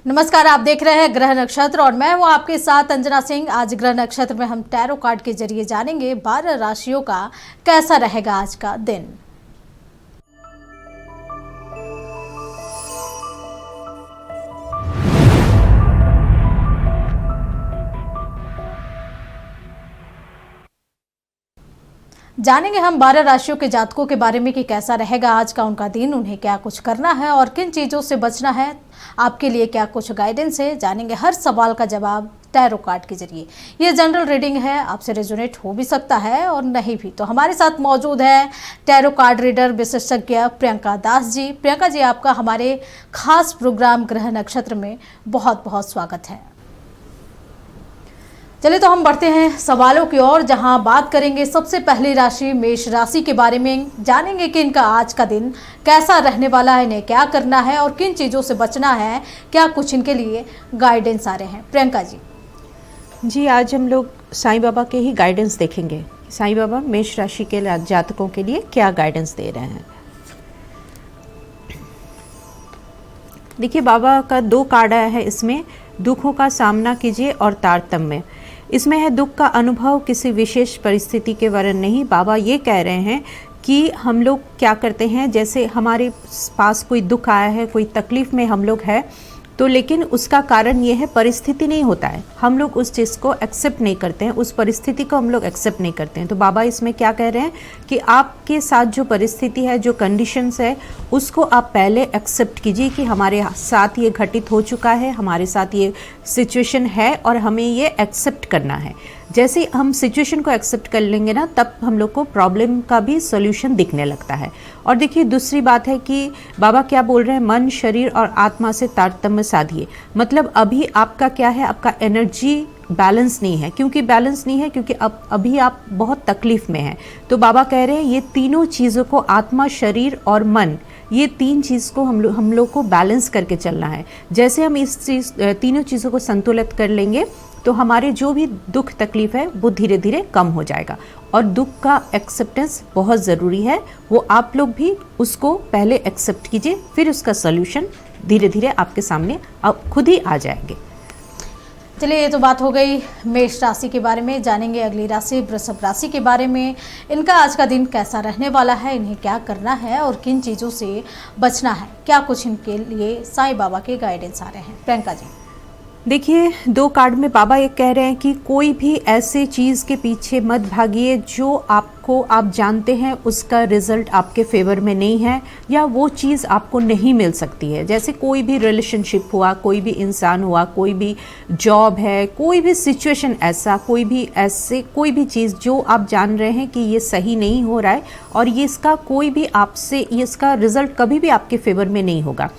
नमस्कार, आप देख रहे हैं ग्रह नक्षत्र और मैं हूं आपके साथ अंजना सिंह। आज ग्रह नक्षत्र में हम टैरो कार्ड के जरिए जानेंगे 12 राशियों का कैसा रहेगा आज का दिन। जानेंगे हम 12 राशियों के जातकों के बारे में कि कैसा रहेगा आज का उनका दिन, उन्हें क्या कुछ करना है और किन चीज़ों से बचना है, आपके लिए क्या कुछ गाइडेंस है। जानेंगे हर सवाल का जवाब टैरो कार्ड के जरिए। ये जनरल रीडिंग है, आपसे रेजोनेट हो भी सकता है और नहीं भी। तो हमारे साथ मौजूद है टैरो कार्ड रीडर विशेषज्ञ प्रियंका दास जी। प्रियंका जी, आपका हमारे खास प्रोग्राम ग्रह नक्षत्र में बहुत बहुत स्वागत है। चलिए तो हम बढ़ते हैं सवालों की ओर, जहां बात करेंगे सबसे पहली राशि मेष राशि के बारे में। जानेंगे कि इनका आज का दिन कैसा रहने वाला है, इन्हें क्या करना है और किन चीज़ों से बचना है, क्या कुछ इनके लिए गाइडेंस आ रहे हैं। प्रियंका जी, आज हम लोग साईं बाबा के ही गाइडेंस देखेंगे। साईं बाबा मेष राशि के जातकों के लिए क्या गाइडेंस दे रहे हैं। देखिए, बाबा का 2 कार्ड आया है। इसमें दुखों का सामना कीजिए और तारतम्य। इसमें है दुख का अनुभव, किसी विशेष परिस्थिति के वरण नहीं। बाबा ये कह रहे हैं कि हम लोग क्या करते हैं, जैसे हमारे पास कोई दुख आया है, कोई तकलीफ में हम लोग हैं, तो लेकिन उसका कारण ये है परिस्थिति नहीं होता है। हम लोग उस चीज़ को एक्सेप्ट नहीं करते हैं, उस परिस्थिति को हम लोग एक्सेप्ट नहीं करते हैं। तो बाबा इसमें क्या कह रहे हैं कि आपके साथ जो परिस्थिति है, जो कंडीशंस है, उसको आप पहले एक्सेप्ट कीजिए कि हमारे साथ ये घटित हो चुका है, हमारे साथ ये सिचुएशन है और हमें ये एक्सेप्ट करना है। जैसे हम सिचुएशन को एक्सेप्ट कर लेंगे ना, तब हम लोग को प्रॉब्लम का भी सॉल्यूशन दिखने लगता है। और देखिए, दूसरी बात है कि बाबा क्या बोल रहे हैं, मन, शरीर और आत्मा से तारतम्य साधिए। मतलब अभी आपका क्या है, आपका एनर्जी बैलेंस नहीं है। क्योंकि बैलेंस नहीं है क्योंकि अभी आप बहुत तकलीफ में हैं। तो बाबा कह रहे हैं ये तीनों चीज़ों को, आत्मा, शरीर और मन, ये 3 चीज़ को हम लोग को बैलेंस करके चलना है। जैसे हम तीनों चीज़ों को संतुलित कर लेंगे तो हमारे जो भी दुख तकलीफ है वो धीरे धीरे कम हो जाएगा। और दुख का एक्सेप्टेंस बहुत ज़रूरी है, वो आप लोग भी उसको पहले एक्सेप्ट कीजिए, फिर उसका सॉल्यूशन धीरे धीरे आपके सामने आप खुद ही आ जाएंगे। चलिए, ये तो बात हो गई मेष राशि के बारे में। जानेंगे अगली राशि वृषभ राशि के बारे में। इनका आज का दिन कैसा रहने वाला है, इन्हें क्या करना है और किन चीज़ों से बचना है, क्या कुछ इनके लिए साईं बाबा के गाइडेंस आ रहे हैं। प्रियंका जी, देखिए, 2 कार्ड में बाबा ये कह रहे हैं कि कोई भी ऐसे चीज़ के पीछे मत भागिए जो आप जानते हैं उसका रिजल्ट आपके फेवर में नहीं है, या वो चीज़ आपको नहीं मिल सकती है। जैसे कोई भी रिलेशनशिप हुआ, कोई भी इंसान हुआ, कोई भी जॉब है, कोई भी सिचुएशन ऐसा, कोई भी चीज़ जो आप जान रहे हैं कि ये सही नहीं हो रहा है और ये इसका कोई भी आपसे, इसका रिजल्ट कभी भी आपके फेवर में नहीं होगा।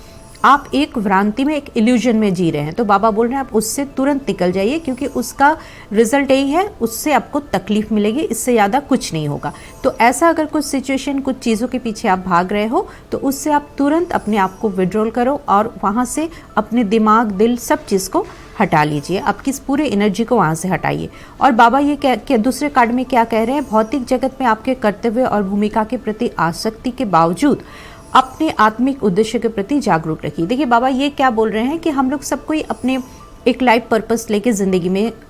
आप एक भ्रांति में, एक इल्यूजन में जी रहे हैं। तो बाबा बोल रहे हैं आप उससे तुरंत निकल जाइए, क्योंकि उसका रिजल्ट यही है, उससे आपको तकलीफ मिलेगी, इससे ज़्यादा कुछ नहीं होगा। तो ऐसा अगर कुछ सिचुएशन, कुछ चीज़ों के पीछे आप भाग रहे हो तो उससे आप तुरंत अपने आप को विड्रॉल करो और वहाँ से अपने दिमाग, दिल, सब चीज़ को हटा लीजिए। आपकी इस पूरे एनर्जी को वहाँ से हटाइए। और बाबा ये दूसरे कार्ड में क्या कह रहे हैं, भौतिक जगत में आपके कर्तव्य और भूमिका के प्रति आसक्ति के बावजूद अपने आत्मिक उद्देश्य के प्रति जागरूक रखिए। देखिए, बाबा ये क्या बोल रहे हैं कि हम लोग सब कोई अपने एक लाइफ पर्पस लेके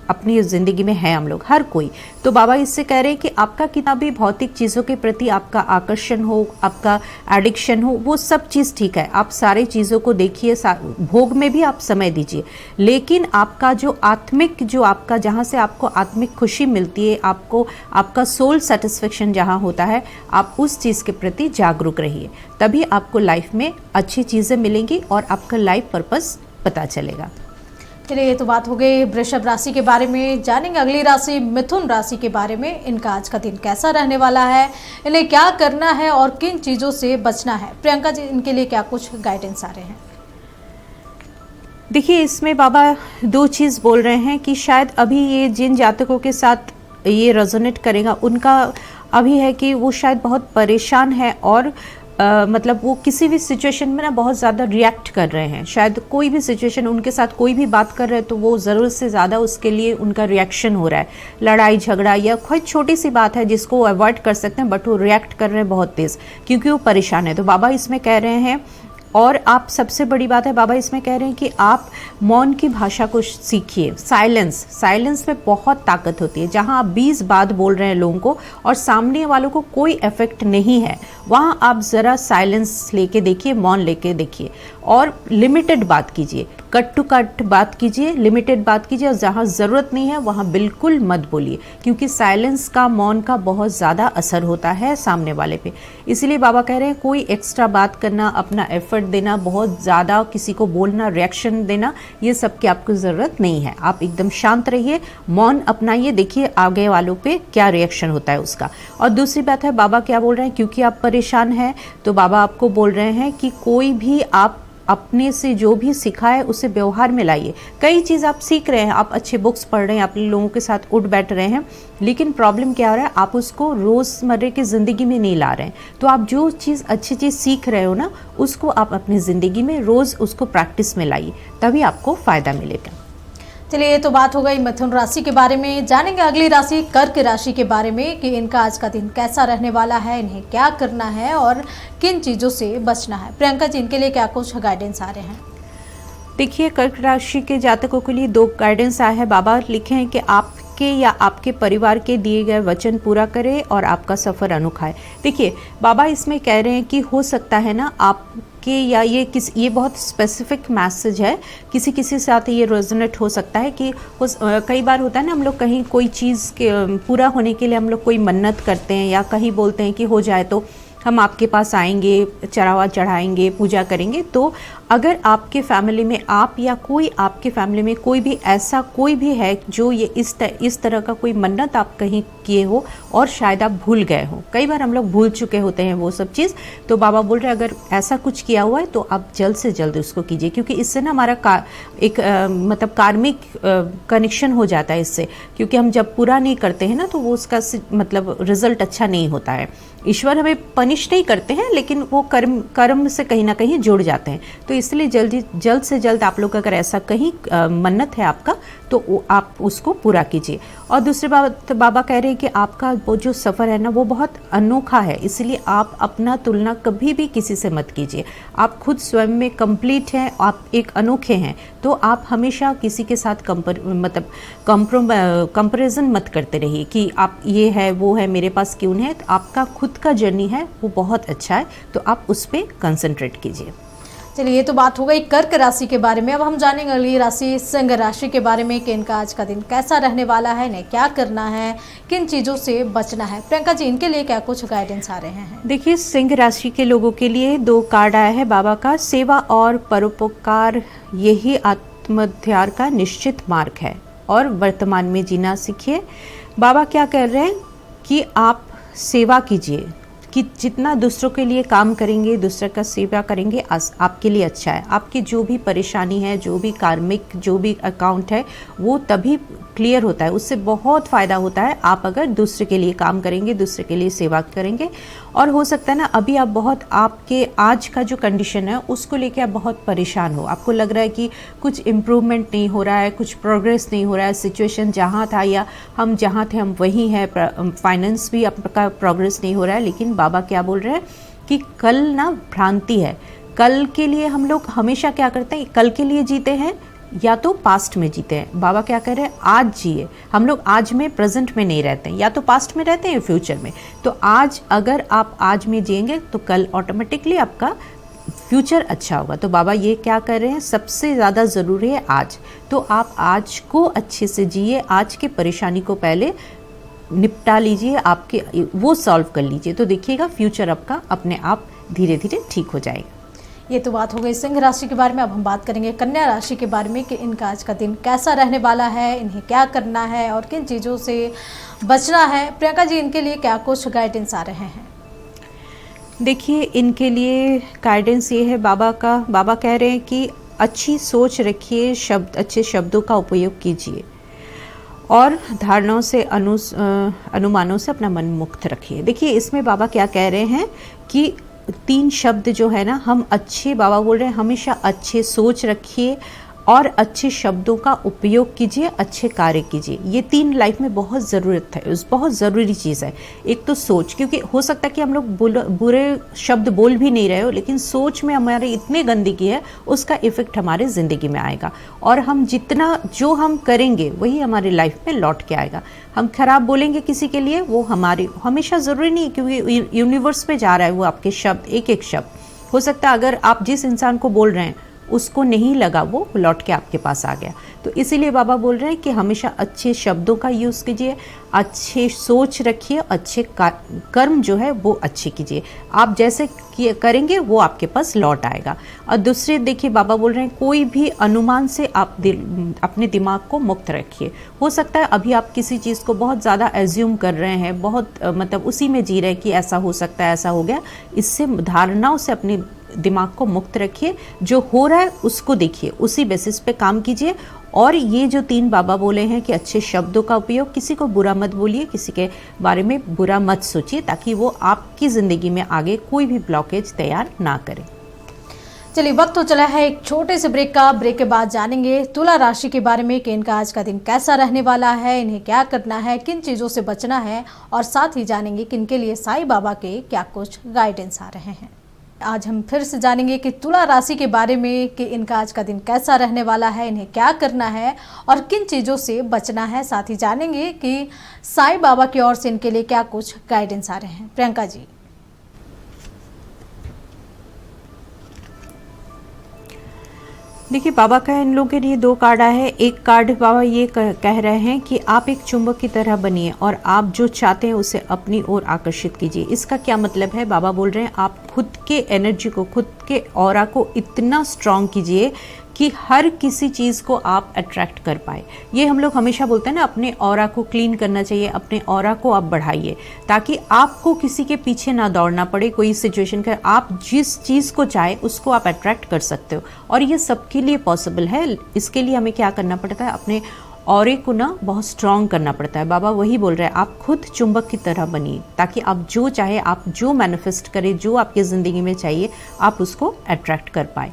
अपनी ज़िंदगी में है हम लोग, हर कोई। तो बाबा इससे कह रहे हैं कि आपका कितना भी भौतिक चीज़ों के प्रति आपका आकर्षण हो, आपका एडिक्शन हो, वो सब चीज़ ठीक है। आप सारे चीज़ों को देखिए, भोग में भी आप समय दीजिए, लेकिन आपका जो आत्मिक, जो आपका जहाँ से आपको आत्मिक खुशी मिलती है, आपको आपका सोल सेटिस्फेक्शन जहाँ होता है, आप उस चीज़ के प्रति जागरूक रहिए। तभी आपको लाइफ में अच्छी चीज़ें मिलेंगी और आपका लाइफ पर्पस पता चलेगा। चलिए, ये तो बात हो गई वृषभ राशि के बारे में। जानेंगे अगली राशि मिथुन राशि के बारे में। इनका आज का दिन कैसा रहने वाला है, इन्हें क्या करना है और किन चीज़ों से बचना है। प्रियंका जी, इनके लिए क्या कुछ गाइडेंस आ रहे हैं। देखिए, इसमें बाबा 2 चीज़ बोल रहे हैं कि शायद अभी ये जिन जातकों के साथ ये रेजोनेट करेगा, उनका अभी है कि वो शायद बहुत परेशान है और मतलब वो किसी भी सिचुएशन में ना बहुत ज़्यादा रिएक्ट कर रहे हैं। शायद कोई भी सिचुएशन, उनके साथ कोई भी बात कर रहे हैं तो वो ज़रूरत से ज़्यादा उसके लिए उनका रिएक्शन हो रहा है। लड़ाई झगड़ा या कोई छोटी सी बात है जिसको अवॉइड कर सकते हैं, बट वो रिएक्ट कर रहे हैं बहुत तेज़, क्योंकि वो परेशान है। तो बाबा इसमें कह रहे हैं और आप सबसे बड़ी बात है बाबा इसमें कह रहे हैं कि आप मौन की भाषा को सीखिए। साइलेंस में बहुत ताकत होती है। जहां आप 20 बात बोल रहे हैं लोगों को और सामने वालों को कोई इफेक्ट नहीं है, वहां आप ज़रा साइलेंस लेके देखिए, मौन लेके देखिए और लिमिटेड बात कीजिए, कट टू कट बात कीजिए, लिमिटेड बात कीजिए और जहाँ ज़रूरत नहीं है वहाँ बिल्कुल मत बोलिए, क्योंकि साइलेंस का, मौन का बहुत ज़्यादा असर होता है सामने वाले पे। इसलिए बाबा कह रहे हैं कोई एक्स्ट्रा बात करना, अपना एफर्ट देना, बहुत ज़्यादा किसी को बोलना, रिएक्शन देना, ये सब की आपको ज़रूरत नहीं है। आप एकदम शांत रहिए, मौन अपनाइए, देखिए आगे वालों पे क्या रिएक्शन होता है उसका। और दूसरी बात है बाबा क्या बोल रहे हैं, क्योंकि आप परेशान हैं तो बाबा आपको बोल रहे हैं कि कोई भी आप अपने से जो भी सीखा है उसे व्यवहार में लाइए। कई चीज़ आप सीख रहे हैं, आप अच्छे बुक्स पढ़ रहे हैं, आप लोगों के साथ उठ बैठ रहे हैं, लेकिन प्रॉब्लम क्या हो रहा है, आप उसको रोज़मर्रे की ज़िंदगी में नहीं ला रहे हैं। तो आप जो चीज़ अच्छी चीज़ सीख रहे हो ना, उसको आप अपनी ज़िंदगी में रोज़ उसको प्रैक्टिस में लाइए, तभी आपको फ़ायदा मिलेगा। चलिए, ये तो बात हो गई मिथुन राशि के बारे में। जानेंगे अगली राशि कर्क राशि के बारे में कि इनका आज का दिन कैसा रहने वाला है, इन्हें क्या करना है और किन चीज़ों से बचना है। प्रियंका जी, इनके लिए क्या कुछ गाइडेंस आ रहे हैं? देखिए, कर्क राशि के जातकों के लिए 2 गाइडेंस आए हैं। बाबा लिखे हैं कि आपके या आपके परिवार के दिए गए वचन पूरा करें और आपका सफ़र अनोखा है। देखिए, बाबा इसमें कह रहे हैं कि हो सकता है ना आपके या ये बहुत स्पेसिफिक मैसेज है, किसी के साथ ये रेजोनेट हो सकता है कि कई बार होता है ना, हम लोग कहीं कोई चीज़ के पूरा होने के लिए हम लोग कोई मन्नत करते हैं या कहीं बोलते हैं कि हो जाए तो हम आपके पास आएंगे, चढ़ावा चढ़ाएंगे, पूजा करेंगे। तो अगर आपके फैमिली में आप या कोई आपके फैमिली में कोई भी ऐसा कोई भी है जो ये इस तरह का कोई मन्नत आप कहीं किए हो और शायद आप भूल गए हो, कई बार हम लोग भूल चुके होते हैं वो सब चीज़, तो बाबा बोल रहे हैं अगर ऐसा कुछ किया हुआ है तो आप जल्द से जल्द उसको कीजिए, क्योंकि इससे ना हमारा मतलब कार्मिक कनेक्शन हो जाता है इससे, क्योंकि हम जब पूरा नहीं करते हैं ना तो वो उसका मतलब रिजल्ट अच्छा नहीं होता है। ईश्वर हमें पनिश नहीं करते हैं, लेकिन वो कर्म से कहीं ना कहीं जुड़ जाते हैं। तो इसलिए जल्द से जल्द आप लोग अगर ऐसा कहीं मन्नत है आपका तो आप उसको पूरा कीजिए। और दूसरी बात, बाबा कह रहे हैं कि आपका वो जो सफ़र है ना वो बहुत अनोखा है, इसलिए आप अपना तुलना कभी भी किसी से मत कीजिए। आप खुद स्वयं में कंप्लीट हैं, आप एक अनोखे हैं, तो आप हमेशा किसी के साथ कंपैरिजन मत करते रहिए कि आप ये है वो है, मेरे पास क्यों नहीं है। तो आपका खुद का जर्नी है वो बहुत अच्छा है, तो आप उस पर कंसंट्रेट कीजिए। चलिए, ये तो बात हो गई कर्क राशि के बारे में। अब हम जानेंगे अगली राशि सिंह राशि के बारे में कि इनका आज का दिन कैसा रहने वाला है, इन्हें क्या करना है, किन चीज़ों से बचना है। प्रियंका जी, इनके लिए क्या कुछ गाइडेंस आ रहे हैं? देखिए, सिंह राशि के लोगों के लिए 2 कार्ड आया है बाबा का। सेवा और परोपकार यही आत्मध्यार का निश्चित मार्ग है और वर्तमान में जीना सीखिए। बाबा क्या कह रहे हैं कि आप सेवा कीजिए, कि जितना दूसरों के लिए काम करेंगे, दूसरे का सेवा करेंगे, आपके लिए अच्छा है। आपकी जो भी परेशानी है, जो भी कार्मिक जो भी अकाउंट है, वो तभी क्लियर होता है, उससे बहुत फ़ायदा होता है आप अगर दूसरे के लिए काम करेंगे, दूसरे के लिए सेवा करेंगे। और हो सकता है ना अभी आप आपके आज का जो कंडीशन है उसको लेके आप बहुत परेशान हो, आपको लग रहा है कि कुछ इम्प्रूवमेंट नहीं हो रहा है, कुछ प्रोग्रेस नहीं हो रहा है, सिचुएशन जहाँ था या हम जहाँ थे हम वहीं हैं, फाइनेंस भी आपका प्रोग्रेस नहीं हो रहा है। लेकिन बाबा क्या बोल रहे हैं कि कल ना भ्रांति है, कल के लिए हम लोग हमेशा क्या करते हैं, कल के लिए जीते हैं या तो पास्ट में जीते हैं। बाबा क्या कह रहे हैं, आज जिए। हम लोग आज में, प्रेजेंट में नहीं रहते हैं, या तो पास्ट में रहते हैं या फ्यूचर में। तो आज अगर आप आज में जिएंगे तो कल ऑटोमेटिकली आपका फ्यूचर अच्छा होगा। तो बाबा ये क्या कर रहे हैं, सबसे ज़्यादा ज़रूरी है आज। तो आप आज को अच्छे से जिए, आज की परेशानी को पहले निपटा लीजिए, आपके वो सॉल्व कर लीजिए, तो देखिएगा फ्यूचर आपका अपने आप धीरे धीरे ठीक हो जाएगा। ये तो बात हो गई सिंह राशि के बारे में। अब हम बात करेंगे कन्या राशि के बारे में कि इनका आज का दिन कैसा रहने वाला है, इन्हें क्या करना है और किन चीज़ों से बचना है। प्रियंका जी, इनके लिए क्या कुछ गाइडेंस आ रहे हैं? देखिए, इनके लिए गाइडेंस ये है बाबा का। बाबा कह रहे हैं कि अच्छी सोच रखिए, अच्छे शब्दों का उपयोग कीजिए और धारणाओं से अनुमानों से अपना मन मुक्त रखिए। देखिए, इसमें बाबा क्या कह रहे हैं कि 3 शब्द जो है ना, हम अच्छे, बाबा बोल रहे हैं हमेशा अच्छे सोच रखिए, और अच्छे शब्दों का उपयोग कीजिए, अच्छे कार्य कीजिए। ये 3 लाइफ में बहुत ज़रूरत है, बहुत ज़रूरी चीज़ है। एक तो सोच, क्योंकि हो सकता है कि हम लोग बुरे शब्द बोल भी नहीं रहे हो, लेकिन सोच में हमारी इतनी गंदगी है, उसका इफ़ेक्ट हमारे ज़िंदगी में आएगा। और हम जितना जो हम करेंगे वही हमारी लाइफ में लौट के आएगा। हम खराब बोलेंगे किसी के लिए, वो हमारी हमेशा ज़रूरी नहीं, क्योंकि यूनिवर्स में जा रहा है वो आपके शब्द, एक एक शब्द। हो सकता है अगर आप जिस इंसान को बोल रहे हैं उसको नहीं लगा, वो लौट के आपके पास आ गया। तो इसीलिए बाबा बोल रहे हैं कि हमेशा अच्छे शब्दों का यूज़ कीजिए, अच्छे सोच रखिए, अच्छे कर्म जो है वो अच्छे कीजिए। आप जैसे करेंगे वो आपके पास लौट आएगा। और दूसरे देखिए, बाबा बोल रहे हैं कोई भी अनुमान से आप अपने दिमाग को मुक्त रखिए। हो सकता है अभी आप किसी चीज़ को बहुत ज़्यादा एज्यूम कर रहे हैं, बहुत मतलब उसी में जी रहे हैं कि ऐसा हो सकता है, ऐसा हो गया। इससे धारणाओं से अपने दिमाग को मुक्त रखिए, जो हो रहा है उसको देखिए, उसी बेसिस पे काम कीजिए। और ये जो 3 बाबा बोले हैं कि अच्छे शब्दों का उपयोग, किसी को बुरा मत बोलिए, किसी के बारे में बुरा मत सोचिए, ताकि वो आपकी ज़िंदगी में आगे कोई भी ब्लॉकेज तैयार ना करे। चलिए, वक्त हो चला है एक छोटे से ब्रेक का। ब्रेक के बाद जानेंगे तुला राशि के बारे में कि इनका आज का दिन कैसा रहने वाला है, इन्हें क्या करना है, किन चीज़ों से बचना है, और साथ ही जानेंगे कि इनके लिए साईं बाबा के क्या कुछ गाइडेंस आ रहे हैं। आज हम फिर से जानेंगे कि तुला राशि के बारे में कि इनका आज का दिन कैसा रहने वाला है, इन्हें क्या करना है और किन चीज़ों से बचना है। साथ ही जानेंगे कि साईं बाबा की ओर से इनके लिए क्या कुछ गाइडेंस आ रहे हैं। प्रियंका जी। देखिए, बाबा का इन लोगों के लिए 2 कार्ड आए हैं। एक कार्ड बाबा ये कह रहे हैं कि आप एक चुंबक की तरह बनिए और आप जो चाहते हैं उसे अपनी ओर आकर्षित कीजिए। इसका क्या मतलब है? बाबा बोल रहे हैं आप खुद के एनर्जी को, खुद के ऑरा को इतना स्ट्रांग कीजिए कि हर किसी चीज़ को आप अट्रैक्ट कर पाए। ये हम लोग हमेशा बोलते हैं ना, अपने ऑरा को क्लीन करना चाहिए, अपने ऑरा को आप बढ़ाइए, ताकि आपको किसी के पीछे ना दौड़ना पड़े। कोई सिचुएशन का आप जिस चीज़ को चाहे उसको आप अट्रैक्ट कर सकते हो, और ये सबके लिए पॉसिबल है। इसके लिए हमें क्या करना पड़ता है? अपने ऑरे को ना बहुत स्ट्रांग करना पड़ता है। बाबा वही बोल रहे हैं, आप खुद चुंबक की तरह बनिए, ताकि आप जो चाहे, आप जो मैनिफेस्ट करें, जो आपकी ज़िंदगी में चाहिए, आप उसको अट्रैक्ट कर पाए।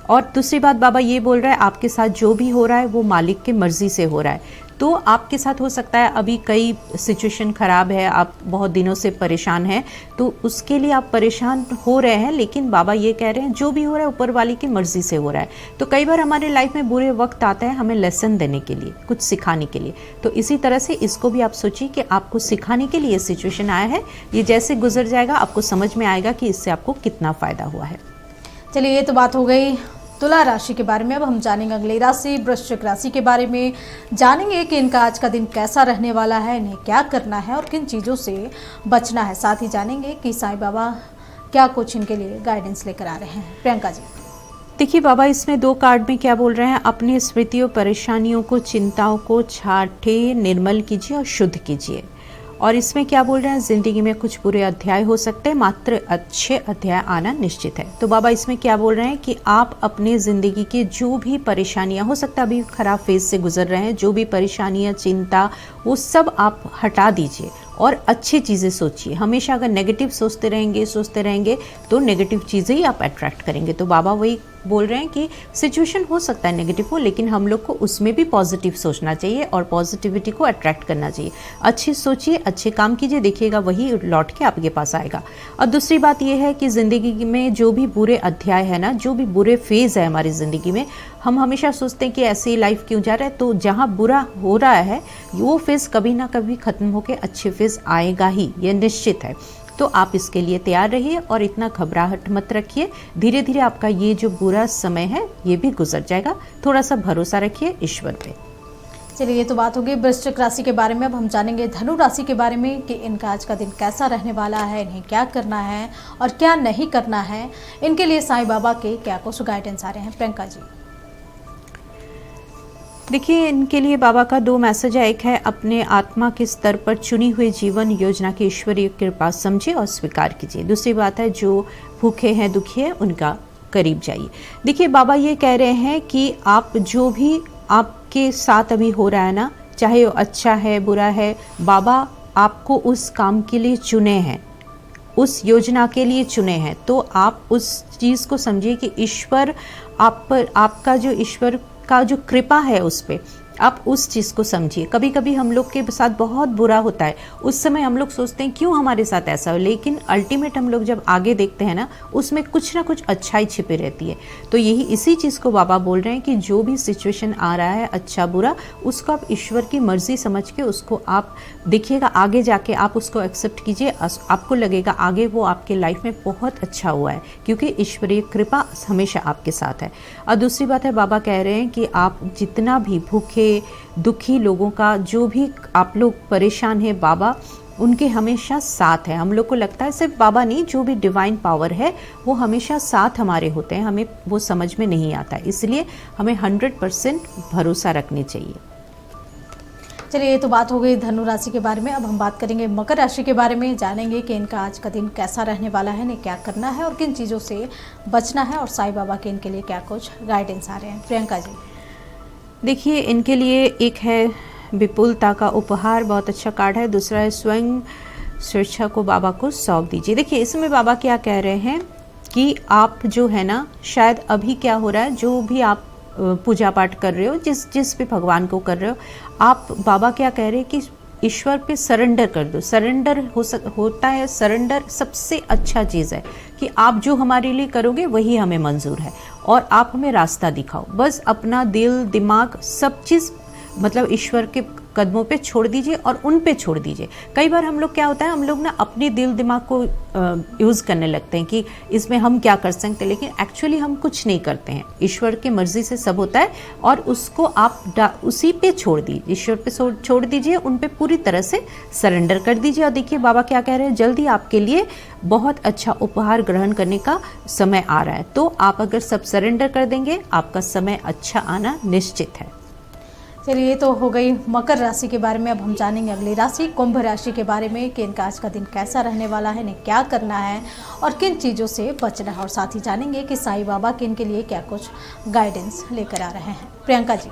और दूसरी बात बाबा ये बोल रहा है, आपके साथ जो भी हो रहा है वो मालिक की मर्ज़ी से हो रहा है। तो आपके साथ हो सकता है अभी कई सिचुएशन ख़राब है, आप बहुत दिनों से परेशान हैं, तो उसके लिए आप परेशान हो रहे हैं, लेकिन बाबा ये कह रहे हैं जो भी हो रहा है ऊपर वाली की मर्ज़ी से हो रहा है। तो कई बार हमारे लाइफ में बुरे वक्त आता है हमें लेसन देने के लिए, कुछ सिखाने के लिए। तो इसी तरह से इसको भी आप सोचिए कि आपको सिखाने के लिए सिचुएशन आया है, ये जैसे गुजर जाएगा आपको समझ में आएगा कि इससे आपको कितना फ़ायदा हुआ है। चलिए, ये तो बात हो गई तुला राशि के बारे में। अब हम जानेंगे अगली राशि वृश्चिक राशि के बारे में। जानेंगे कि इनका आज का दिन कैसा रहने वाला है, इन्हें क्या करना है और किन चीज़ों से बचना है। साथ ही जानेंगे कि साईं बाबा क्या कुछ इनके लिए गाइडेंस लेकर आ रहे हैं। प्रियंका जी। देखिए, बाबा इसमें 2 कार्ड में क्या बोल रहे हैं? अपनी स्मृतियों, परेशानियों को, चिंताओं को छांटे, निर्मल कीजिए और शुद्ध कीजिए। और इसमें क्या बोल रहे हैं? ज़िंदगी में कुछ बुरे अध्याय हो सकते हैं, मात्र अच्छे अध्याय आना निश्चित है। तो बाबा इसमें क्या बोल रहे हैं कि आप अपने ज़िंदगी के जो भी परेशानियां, हो सकता है अभी खराब फेज से गुजर रहे हैं, जो भी परेशानियां, चिंता, वो सब आप हटा दीजिए और अच्छी चीज़ें सोचिए। हमेशा अगर नेगेटिव सोचते रहेंगे तो नेगेटिव चीज़ें ही आप अट्रैक्ट करेंगे। तो बाबा वही बोल रहे हैं कि सिचुएशन हो सकता है नेगेटिव हो, लेकिन हम लोग को उसमें भी पॉजिटिव सोचना चाहिए और पॉजिटिविटी को अट्रैक्ट करना चाहिए। अच्छी सोचिए, अच्छे काम कीजिए, देखिएगा वही लौट के आपके पास आएगा। और दूसरी बात यह है कि ज़िंदगी में जो भी बुरे अध्याय है ना, जो भी बुरे फेज़ है हमारी ज़िंदगी में, हम हमेशा सोचते हैं कि ऐसी लाइफ क्यों जा रहा है। तो जहाँ बुरा हो रहा है वो फेज़ कभी ना कभी ख़त्म होकर अच्छे फेज़ आएगा ही, ये निश्चित है। तो आप इसके लिए तैयार रहिए और इतना घबराहट मत रखिए। धीरे धीरे आपका ये जो बुरा समय है ये भी गुजर जाएगा। थोड़ा सा भरोसा रखिए ईश्वर पे। चलिए, ये तो बात होगी वृश्चिक राशि के बारे में। अब हम जानेंगे धनु राशि के बारे में कि इनका आज का दिन कैसा रहने वाला है, इन्हें क्या करना है और क्या नहीं करना है। इनके लिए साईं बाबा के क्या कुछ गाइडेंस आ रहे हैं। प्रियंका जी। देखिए, इनके लिए बाबा का 2 मैसेज है। एक है, अपने आत्मा के स्तर पर चुनी हुई जीवन योजना की ईश्वरीय कृपा समझिए और स्वीकार कीजिए। दूसरी बात है, जो भूखे हैं, दुखी हैं, उनका करीब जाइए। देखिए, बाबा ये कह रहे हैं कि आप जो भी आपके साथ अभी हो रहा है ना, चाहे वो अच्छा है, बुरा है, बाबा आपको उस काम के लिए चुने हैं, उस योजना के लिए चुने हैं। तो आप उस चीज़ को समझिए कि ईश्वर आप पर, आपका जो ईश्वर का जो कृपा है उस पे, आप उस चीज़ को समझिए। कभी कभी हम लोग के साथ बहुत बुरा होता है, उस समय हम लोग सोचते हैं क्यों हमारे साथ ऐसा हो, लेकिन अल्टीमेट हम लोग जब आगे देखते हैं ना, उसमें कुछ ना कुछ अच्छाई छिपी रहती है। तो यही इसी चीज़ को बाबा बोल रहे हैं कि जो भी सिचुएशन आ रहा है अच्छा बुरा, उसको आप ईश्वर की मर्जी समझ के उसको आप देखिएगा, आगे जाके आप उसको एक्सेप्ट कीजिए, आपको लगेगा आगे वो आपके लाइफ में बहुत अच्छा हुआ है, क्योंकि ईश्वरीय कृपा हमेशा आपके साथ है। और दूसरी बात है, बाबा कह रहे हैं कि आप जितना भी भूखे दुखी लोगों का, जो भी आप लोग परेशान हैं, बाबा उनके हमेशा साथ है। हम लोग को लगता है सिर्फ बाबा नहीं, जो भी डिवाइन पावर है वो हमेशा साथ हमारे होते हैं, हमें वो समझ में नहीं आता है, इसलिए हमें 100% भरोसा रखनी चाहिए। चलिए, ये तो बात हो गई धनु राशि के बारे में। अब हम बात करेंगे मकर राशि के बारे में, जानेंगे कि इनका आज का दिन कैसा रहने वाला है, इन्हें क्या करना है और किन चीज़ों से बचना है, और साईं बाबा के इनके लिए क्या कुछ गाइडेंस आ रहे हैं। प्रियंका जी, देखिए, इनके लिए एक है विपुलता का उपहार, बहुत अच्छा कार्ड है। दूसरा है स्वयं सुरक्षा को बाबा को सौंप दीजिए। देखिए, इसमें बाबा क्या कह रहे हैं कि आप जो है ना, शायद अभी क्या हो रहा है, जो भी आप पूजा पाठ कर रहे हो, जिस भी भगवान को कर रहे हो, आप बाबा क्या कह रहे हैं कि ईश्वर पे सरेंडर कर दो। सरेंडर होता है, सरेंडर सबसे अच्छा चीज़ है कि आप जो हमारे लिए करोगे वही हमें मंजूर है, और आप हमें रास्ता दिखाओ। बस अपना दिल दिमाग सब चीज़ मतलब ईश्वर के कदमों पे छोड़ दीजिए और उन पे छोड़ दीजिए। कई बार हम लोग क्या होता है, हम लोग ना अपने दिल दिमाग को यूज़ करने लगते हैं कि इसमें हम क्या कर सकते हैं, लेकिन एक्चुअली हम कुछ नहीं करते हैं। ईश्वर की मर्जी से सब होता है, और उसको आप उसी पे छोड़ दीजिए, ईश्वर पे छोड़ दीजिए, उन पे पूरी तरह से सरेंडर कर दीजिए। और देखिए, बाबा क्या कह रहे हैं, जल्दी आपके लिए बहुत अच्छा उपहार ग्रहण करने का समय आ रहा है। तो आप अगर सब सरेंडर कर देंगे, आपका समय अच्छा आना निश्चित है। चलिए, ये तो हो गई मकर राशि के बारे में। अब हम जानेंगे अगली राशि कुंभ राशि के बारे में कि इनका आज का दिन कैसा रहने वाला है, इन्हें क्या करना है और किन चीज़ों से बचना है, और साथ ही जानेंगे कि साईं बाबा के इनके लिए क्या कुछ गाइडेंस लेकर आ रहे हैं। प्रियंका जी,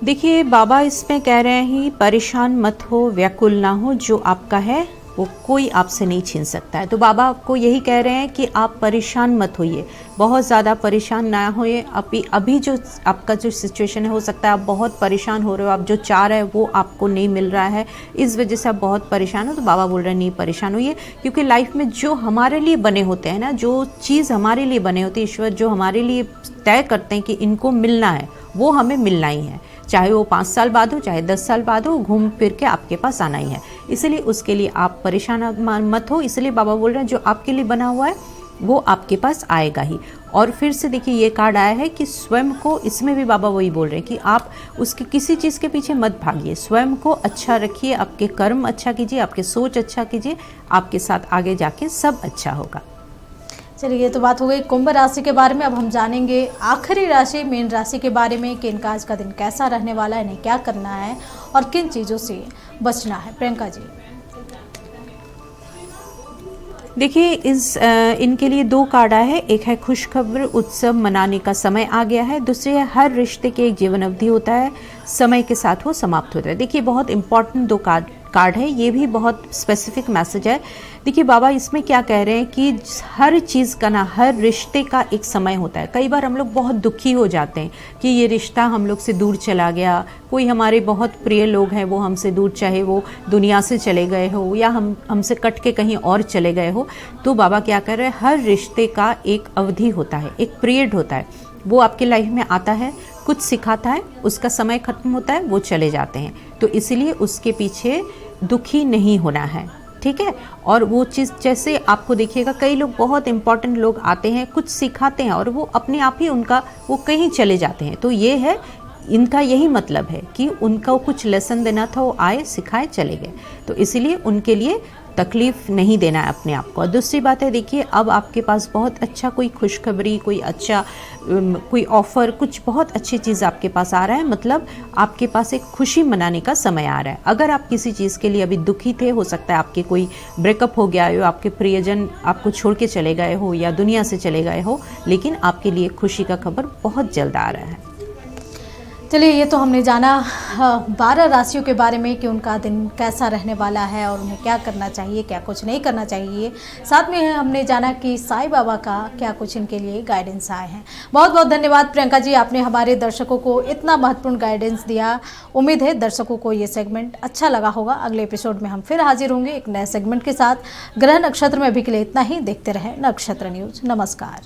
देखिए, बाबा इसमें कह रहे हैं परेशान मत हो, व्याकुल ना हो, जो आपका है वो कोई आपसे नहीं छीन सकता है। तो बाबा आपको यही कह रहे हैं कि आप परेशान मत होइए, बहुत ज़्यादा परेशान ना होइए। अभी जो आपका जो सिचुएशन है, हो सकता है आप बहुत परेशान हो रहे हो, आप जो चाह रहे हो वो आपको नहीं मिल रहा है, इस वजह से आप बहुत परेशान हो। तो बाबा बोल रहे हैं नहीं परेशान होइए, क्योंकि लाइफ में जो हमारे लिए बने होते हैं ना, जो चीज़ हमारे लिए बने होती है, ईश्वर जो हमारे लिए तय करते हैं कि इनको मिलना है, वो हमें मिलना ही है। चाहे वो 5 साल बाद हो, चाहे 10 साल बाद हो, घूम फिर के आपके पास आना ही है। इसलिए उसके लिए आप परेशान मत हो। इसलिए बाबा बोल रहे हैं जो आपके लिए बना हुआ है वो आपके पास आएगा ही। और फिर से देखिए, ये कार्ड आया है कि स्वयं को, इसमें भी बाबा वही बोल रहे हैं कि आप उसके किसी चीज़ के पीछे मत भागिए, स्वयं को अच्छा रखिए, आपके कर्म अच्छा कीजिए, आपके सोच अच्छा कीजिए, आपके साथ आगे जाके सब अच्छा होगा। चलिए, ये तो बात हो गई कुंभ राशि के बारे में। अब हम जानेंगे आखिरी राशि मीन राशि के बारे में कि इनका आज का दिन कैसा रहने वाला है, इन्हें क्या करना है और किन चीज़ों से बचना है। प्रियंका जी, देखिए, इनके लिए 2 कार्ड आए हैं। एक है खुशखबर, उत्सव मनाने का समय आ गया है। दूसरी है हर रिश्ते के एक जीवन अवधि होता है, समय के साथ वो समाप्त होता है। देखिए, बहुत इंपॉर्टेंट 2 कार्ड है, ये भी बहुत स्पेसिफिक मैसेज है। देखिए, बाबा इसमें क्या कह रहे हैं कि हर चीज़ का ना, हर रिश्ते का एक समय होता है। कई बार हम लोग बहुत दुखी हो जाते हैं कि ये रिश्ता हम लोग से दूर चला गया, कोई हमारे बहुत प्रिय लोग हैं वो हमसे दूर, चाहे वो दुनिया से चले गए हो या हमसे कट के कहीं और चले गए हो। तो बाबा क्या कह रहे हैं, हर रिश्ते का एक अवधि होता है, एक पीरियड होता है, वो आपके लाइफ में आता है, कुछ सिखाता है, उसका समय खत्म होता है, वो चले जाते हैं। तो इसलिए उसके पीछे दुखी नहीं होना है, ठीक है। और वो चीज़ जैसे आपको देखिएगा, कई लोग बहुत इंपॉर्टेंट लोग आते हैं, कुछ सिखाते हैं और वो अपने आप ही वो कहीं चले जाते हैं। तो ये है, इनका यही मतलब है कि उनका कुछ लेसन देना था, वो आए, सिखाए, चले गए। तो इसीलिए उनके लिए तकलीफ़ नहीं देना है अपने आप को। और दूसरी बात है, देखिए, अब आपके पास बहुत अच्छा कोई खुशखबरी, कोई अच्छा कोई ऑफ़र, कुछ बहुत अच्छी चीज़ आपके पास आ रहा है। मतलब आपके पास एक खुशी मनाने का समय आ रहा है। अगर आप किसी चीज़ के लिए अभी दुखी थे, हो सकता है आपके कोई ब्रेकअप हो गया हो, आपके प्रियजन आपको छोड़ के चले गए हो या दुनिया से चले गए हो, लेकिन आपके लिए खुशी का खबर बहुत जल्द आ रहा है। चलिए, ये तो हमने जाना 12 राशियों के बारे में कि उनका दिन कैसा रहने वाला है और उन्हें क्या करना चाहिए, क्या कुछ नहीं करना चाहिए। साथ में हमने जाना कि साईं बाबा का क्या कुछ इनके लिए गाइडेंस आए हैं। बहुत बहुत धन्यवाद प्रियंका जी, आपने हमारे दर्शकों को इतना महत्वपूर्ण गाइडेंस दिया। उम्मीद है दर्शकों को ये सेगमेंट अच्छा लगा होगा। अगले एपिसोड में हम फिर हाजिर होंगे एक नए सेगमेंट के साथ। ग्रह नक्षत्र में अभी के लिए इतना ही। देखते रहें नक्षत्र न्यूज। नमस्कार।